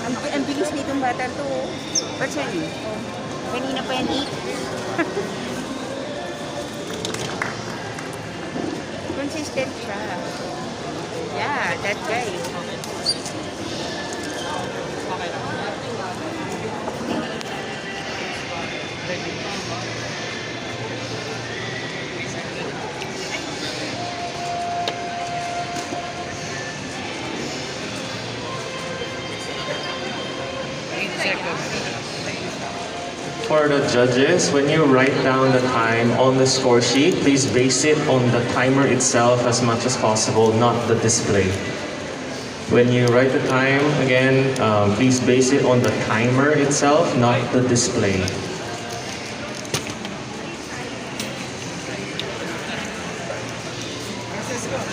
Ang bilis nitong bata to. What's yan? Oh. Kanina pa yan 8. Consistent siya. Yeah, that guy. For the judges, when you write down the time on the score sheet, please base it on the timer itself as much as possible, not the display. When you write the time, again, please base it on the timer itself, not the display.